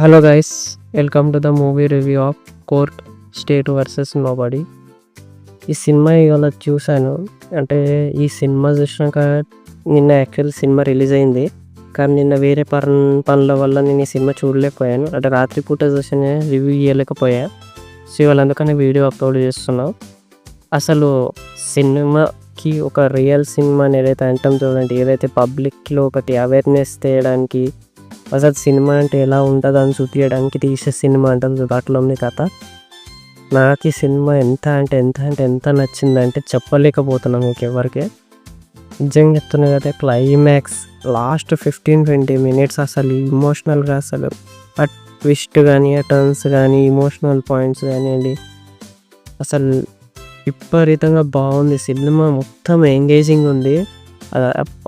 Hello guys, welcome to the movie review of court state versus nobody. ఈ cinema ఇవాళ చూశాను. అంటే ఈ సినిమా చూసినాక నిన్న యాక్చువల్ సినిమా రిలీజ్ అయింది. కానీ నిన్న వేరే పనుల వల్ల నేను ఈ సినిమా చూడలేకపోయాను. అంటే రాత్రిపూట చూసిన రివ్యూ ఇవ్వలేకపోయా. సో ఇవాళ అందుకని వీడియో అప్లోడ్ చేస్తున్నాం. అసలు సినిమాకి ఒక రియల్ సినిమా ఏదైతే అంటాం చూడండి, ఏదైతే పబ్లిక్లో ఒకటి అవేర్నెస్ తేయడానికి, అసలు సినిమా అంటే ఎలా ఉంటుందో అని చూపించడానికి తీసే సినిమా అంటాం చూడ, అట్లా ఉంది కథ. నాకు ఈ సినిమా ఎంత నచ్చిందంటే చెప్పలేకపోతున్నాను మీకు ఎవరికి. నిజంగా చెప్తున్నా కదా, క్లైమాక్స్ లాస్ట్ 15-20 మినిట్స్ అసలు ఇమోషనల్గా, అసలు ఆ ట్విస్ట్ కానీ, ఆ టర్న్స్ కానీ, ఇమోషనల్ పాయింట్స్ కానివ్వండి, అసలు విపరీతంగా బాగుంది. సినిమా మొత్తం ఎంగేజింగ్ ఉంది.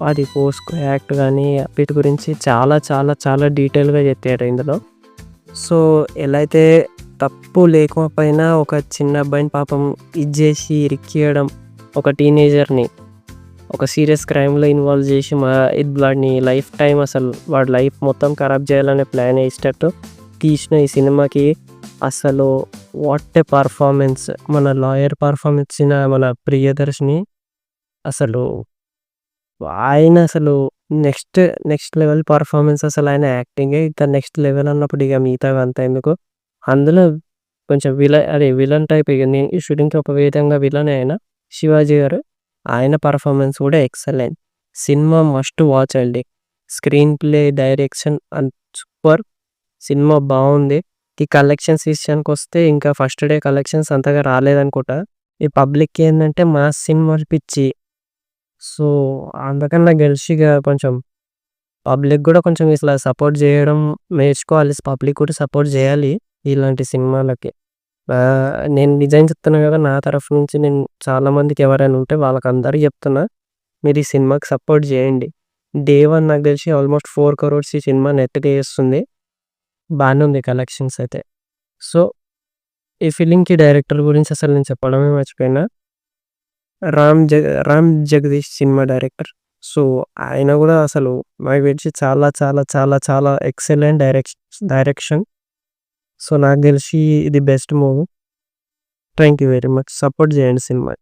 అది పోస్ట్ యాక్ట్ కానీ వీటి గురించి చాలా చాలా చాలా డీటెయిల్గా చెప్పారు ఇందులో. సో ఎలా అయితే తప్పు లేకపోయినా ఒక చిన్న అబ్బాయిని పాపం ఇచ్చేసి ఇరికియడం, ఒక టీనేజర్ని ఒక సీరియస్ క్రైమ్లో ఇన్వాల్వ్ చేసి వాడిని లైఫ్ టైం, అసలు వాడి లైఫ్ మొత్తం ఖరాబ్ చేయాలనే ప్లాన్ వేసేటట్టు తీసిన ఈ సినిమాకి అసలు వాట్ ఏ పర్ఫార్మెన్స్. మన లాయర్ పర్ఫార్మెన్స్ ఇచ్చిన మన ప్రియదర్శిని, అసలు ఆయన అసలు నెక్స్ట్ లెవెల్ పర్ఫార్మెన్స్. అసలు ఆయన యాక్టింగే ఇంత నెక్స్ట్ లెవెల్ అన్నప్పుడు ఇక మిగతావి అంతా ఎందుకు. అందులో కొంచెం విలన్ టైప్. ఇక నేను ఈ షూటింగ్కి ఒక విధంగా విలన్ అయినా శివాజీ గారు, ఆయన పర్ఫార్మెన్స్ కూడా ఎక్సలెంట్. సినిమా మస్ట్ వాచ్ అండి. Screen play, direction and super. Cinema బాగుంది. ఈ కలెక్షన్స్ విషయానికి వస్తే ఇంకా ఫస్ట్ డే కలెక్షన్స్ అంతగా రాలేదనుకుంటా. ఈ పబ్లిక్ ఏంటంటే మాస్ సినిమా పిచ్చి. సో అందుకని గెలిచిగా కొంచెం పబ్లిక్ కూడా కొంచెం ఇట్లా సపోర్ట్ చేయడం నేర్చుకోవాలి. పబ్లిక్ కూడా సపోర్ట్ చేయాలి ఇలాంటి సినిమాలకి. నేను నిజం చెప్తున్నా కదా, నా తరఫు నుంచి నేను చాలామందికి ఎవరైనా ఉంటే వాళ్ళకి అందరికీ చెప్తున్నా, మీరు ఈ సినిమాకి సపోర్ట్ చేయండి. డే 1 నాకు తెలిసి ఆల్మోస్ట్ 4 crores ఈ సినిమా నెట్గా వేస్తుంది. బాగానే ఉంది కలెక్షన్స్ అయితే. సో ఈ ఫిలింకి డైరెక్టర్ గురించి అసలు నేను చెప్పడమే మర్చిపోయినా. Ram Jagadish cinema director. So ఆయన కూడా అసలు నాకు తెలిసి చాలా చాలా చాలా చాలా ఎక్సలెంట్ డైరెక్షన్. సో నాకు తెలిసి ఇది best movie. Thank you very much. Support చేయండి సినిమా.